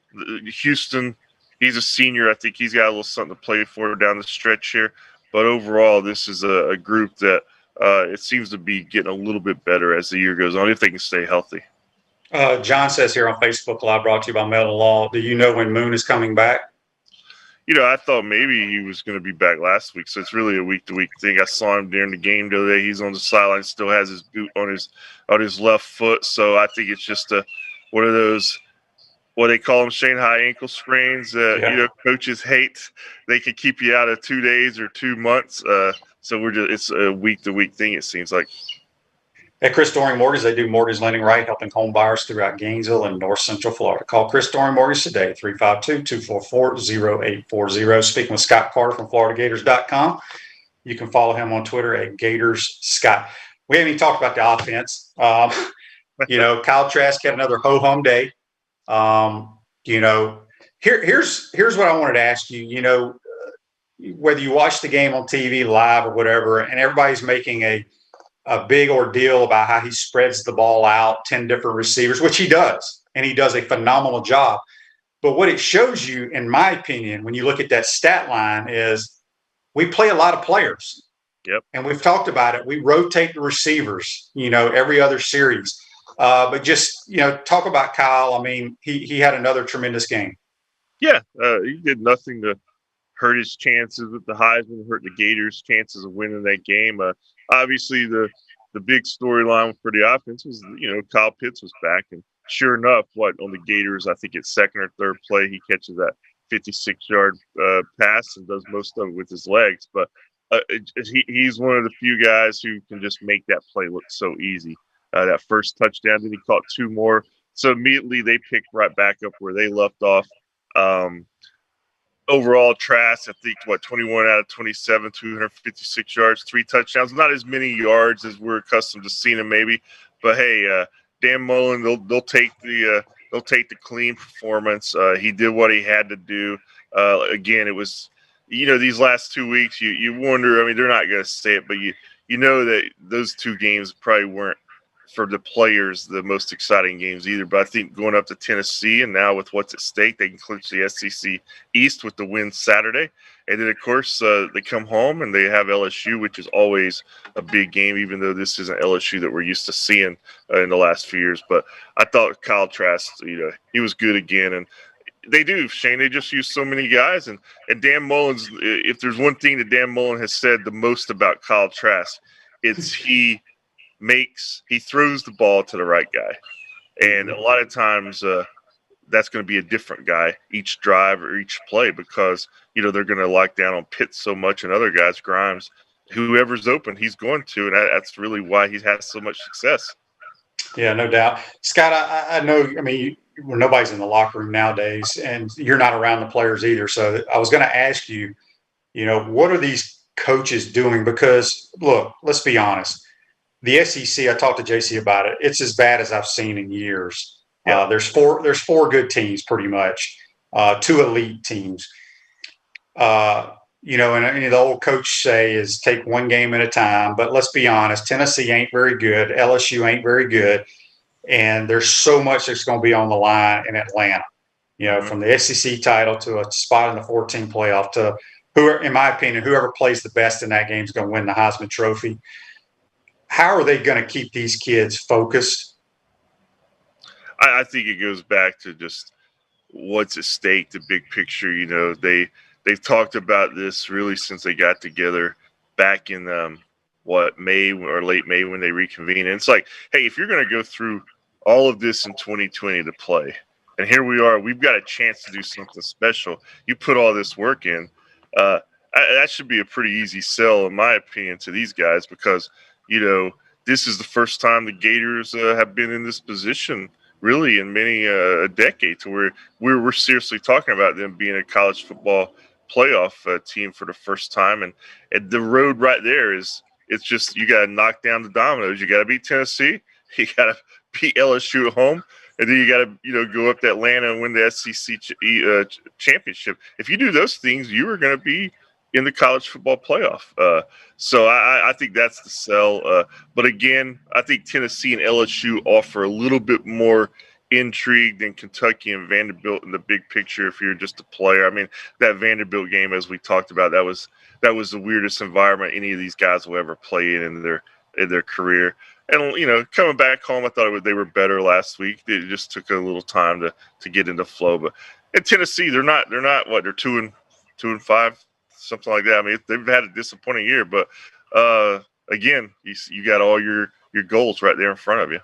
Houston, he's a senior. I think he's got a little something to play for down the stretch here. But overall, this is a group that it seems to be getting a little bit better as the year goes on, if they can stay healthy. John says here on Facebook Live, brought to you by Metal Law, do you know when Moon is coming back? I thought maybe he was going to be back last week, so it's really a week-to-week thing. I saw him during the game the other day. He's on the sideline, still has his boot on his left foot, so I think it's just one of those, what they call them, Shanghai ankle sprains that coaches hate. They can keep you out of 2 days or 2 months. So it's a week-to-week thing, it seems like. At Chris Doring Mortgage, they do mortgage lending right, helping home buyers throughout Gainesville and North Central Florida. Call Chris Doring Mortgage today, 352-244-0840. Speaking with Scott Carter from FloridaGators.com. You can follow him on Twitter at GatorsScott. We haven't even talked about the offense. Kyle Trask had another ho-hum day. Here's what I wanted to ask you. Whether you watch the game on TV live or whatever, and everybody's making a big ordeal about how he spreads the ball out, 10 different receivers, which he does, and he does a phenomenal job. But what it shows you, in my opinion, when you look at that stat line, is we play a lot of players. Yep. And we've talked about it. We rotate the receivers, every other series. But just, talk about Kyle. I mean, he had another tremendous game. Yeah, he did nothing to hurt his chances with the Heisman, hurt the Gators' chances of winning that game. Obviously, the big storyline for the offense was, Kyle Pitts was back. And sure enough, on the Gators, I think it's second or third play, he catches that 56-yard pass and does most of it with his legs. But he's one of the few guys who can just make that play look so easy. That first touchdown, then he caught 2 more. So immediately they picked right back up where they left off. Overall, Trask, I think, 21 out of 27, 256 yards, 3 touchdowns. Not as many yards as we're accustomed to seeing him, maybe. But hey, Dan Mullen, they'll take the clean performance. He did what he had to do. Again, it was, these last 2 weeks, you wonder. I mean, they're not going to say it, but you know that those 2 games probably weren't, for the players, the most exciting games either. But I think going up to Tennessee, and now with what's at stake, they can clinch the SEC East with the win Saturday. And then, of course, they come home and they have LSU, which is always a big game, even though this isn't LSU that we're used to seeing in the last few years. But I thought Kyle Trask, he was good again. And they do, Shane. They just use so many guys. And Dan Mullen's, if there's one thing that Dan Mullen has said the most about Kyle Trask, it's he throws the ball to the right guy. And a lot of times that's going to be a different guy each drive or each play, because, they're going to lock down on Pitts so much and other guys, Grimes, whoever's open, he's going to. And that's really why he has so much success. Yeah, no doubt. Scott, I know, nobody's in the locker room nowadays, and you're not around the players either. So I was going to ask you, what are these coaches doing? Because, look, let's be honest. The SEC, I talked to JC about it. It's as bad as I've seen in years. Yeah. There's four good teams, pretty much, 2 elite teams. And the old coach say is take one game at a time. But let's be honest, Tennessee ain't very good. LSU ain't very good. And there's so much that's going to be on the line in Atlanta, from the SEC title to a spot in the 14 playoff to in my opinion, whoever plays the best in that game is going to win the Heisman Trophy. How are they going to keep these kids focused? I think it goes back to just what's at stake, the big picture. They've talked about this really since they got together back in May or late May when they reconvened. And it's like, hey, if you're going to go through all of this in 2020 to play, and here we are, we've got a chance to do something special. You put all this work in. That should be a pretty easy sell, in my opinion, to these guys, because this is the first time the Gators have been in this position really in many a decade, to where we're seriously talking about them being a college football playoff team for the first time. And the road right there it's just, you got to knock down the dominoes. You got to beat Tennessee. You got to beat LSU at home. And then you got to, go up to Atlanta and win the SEC championship. If you do those things, you are going to be in the college football playoff. So I think that's the sell. But again, I think Tennessee and LSU offer a little bit more intrigue than Kentucky and Vanderbilt in the big picture if you're just a player. I mean, that Vanderbilt game, as we talked about, that was the weirdest environment any of these guys will ever play in their career. And, coming back home, I thought they were better last week. It just took a little time to get into flow. But in Tennessee, they're not what, they're 2-5, something like that. I mean, they've had a disappointing year, but again, you got all your goals right there in front of you.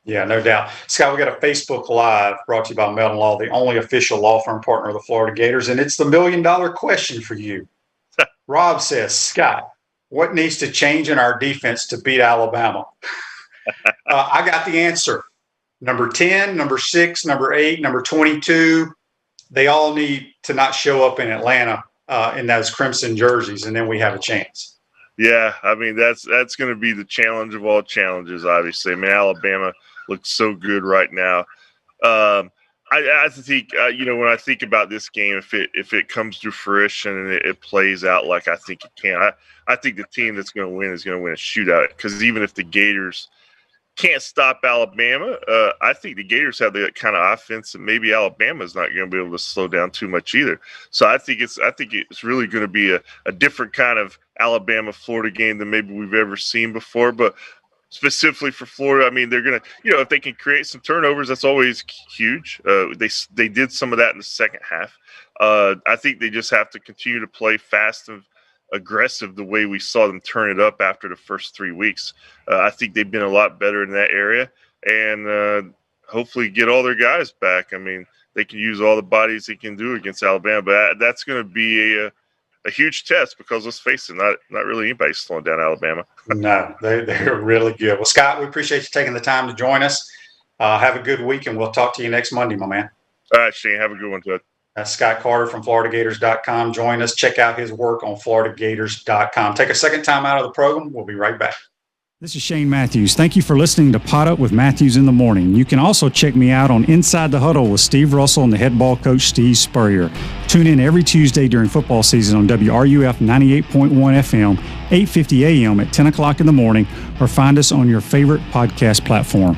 Yeah, no doubt. Scott, we got a Facebook Live brought to you by Melton Law, the only official law firm partner of the Florida Gators, and it's the $1 million question for you. Rob says, Scott, what needs to change in our defense to beat Alabama? I got the answer. Number 10, number 6, number 8, number 22, they all need to not show up in Atlanta in those crimson jerseys, and then we have a chance. Yeah, I mean, that's going to be the challenge of all challenges, obviously. I mean, Alabama looks so good right now. I think, when I think about this game, if it comes to fruition and it plays out like I think it can, I think the team that's going to win is going to win a shootout. Because even if the Gators can't stop Alabama, I think the Gators have the kind of offense that maybe Alabama's not going to be able to slow down too much either. So I think it's really going to be a different kind of Alabama-Florida game than maybe we've ever seen before. But specifically for Florida, I mean, they're going to, if they can create some turnovers, that's always huge. They did some of that in the second half. I think they just have to continue to play fast and aggressive the way we saw them turn it up after the first 3 weeks. I think they've been a lot better in that area, and hopefully get all their guys back. I mean, they can use all the bodies they can do against Alabama, but that's going to be a huge test because, let's face it, not really anybody's slowing down Alabama. No, they're really good. Well, Scott, we appreciate you taking the time to join us. Have a good week, and we'll talk to you next Monday, my man. All right, Shane, have a good one, Ted. That's Scott Carter from FloridaGators.com. Join us. Check out his work on FloridaGators.com. Take a second time out of the program. We'll be right back. This is Shane Matthews. Thank you for listening to Pot Up with Matthews in the Morning. You can also check me out on Inside the Huddle with Steve Russell and the head ball coach Steve Spurrier. Tune in every Tuesday during football season on WRUF 98.1 FM, 8:50 a.m. at 10 o'clock in the morning, or find us on your favorite podcast platform.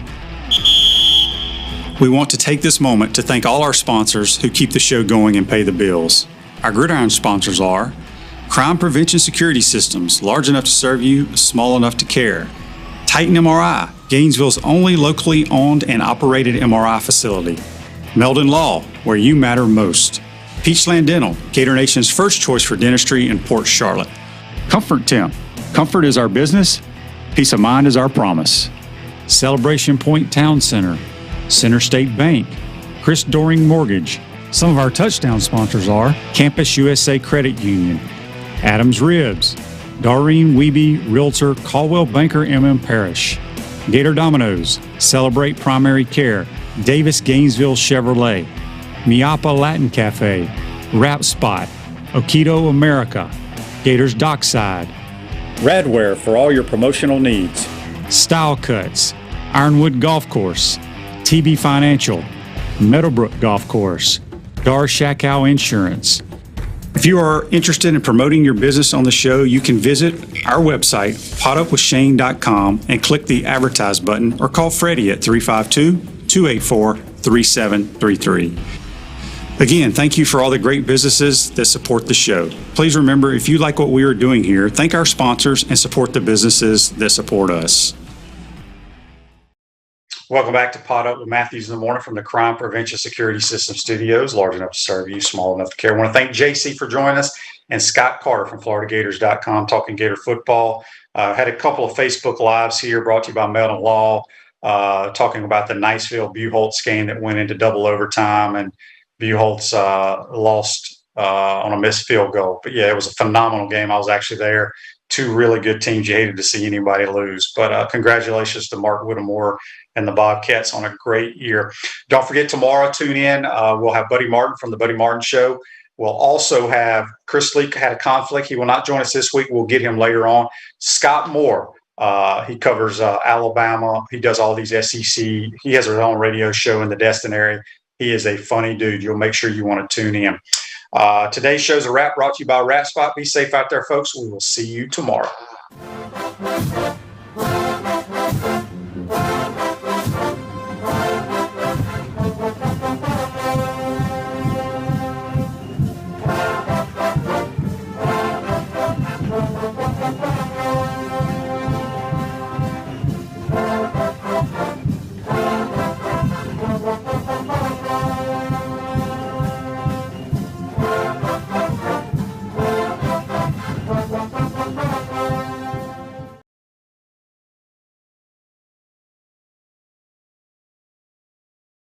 We want to take this moment to thank all our sponsors who keep the show going and pay the bills. Our Gridiron sponsors are Crime Prevention Security Systems, large enough to serve you, small enough to care. Titan MRI, Gainesville's only locally owned and operated MRI facility. Melton Law, where you matter most. Peachland Dental, Gator Nation's first choice for dentistry in Port Charlotte. Comfort Temp, comfort is our business, peace of mind is our promise. Celebration Point Town Center, Center State Bank, Chris Doring Mortgage. Some of our touchdown sponsors are Campus USA Credit Union, Adams Ribs, Doreen Wiebe Realtor, Caldwell Banker MM Parish, Gator Dominoes, Celebrate Primary Care, Davis Gainesville Chevrolet, Miapa Latin Cafe, Wrap Spot, Okido America, Gators Dockside, Radware for all your promotional needs, Style Cuts, Ironwood Golf Course, TB Financial, Meadowbrook Golf Course, Dar Shakow Insurance. If you are interested in promoting your business on the show, you can visit our website, potupwithshane.com, and click the Advertise button, or call Freddie at 352-284-3733. Again, thank you for all the great businesses that support the show. Please remember, if you like what we are doing here, thank our sponsors and support the businesses that support us. Welcome back to Pot Up with Matthews in the Morning from the Crime Prevention Security System Studios, large enough to serve you, small enough to care. I want to thank JC for joining us and Scott Carter from FloridaGators.com talking Gator football. Had a couple of Facebook Lives here brought to you by Melton Law, talking about the Niceville-Buchholz game that went into double overtime, and Buchholz lost on a missed field goal. But, yeah, it was a phenomenal game. I was actually there. Two really good teams. You hated to see anybody lose. But congratulations to Mark Whittemore and the Bobcats on a great year. Don't forget, tomorrow, tune in. We'll have Buddy Martin from the Buddy Martin Show We'll also have Chris Leak had a conflict. He will not join us this week. We'll get him later on. Scott Moore, he covers Alabama. He does all these SEC. He has his own radio show in the Destin area. He is a funny dude. You'll make sure you want to tune in. Today's show's a wrap, brought to you by Wrap Spot. Be safe out there, folks. We will see you tomorrow.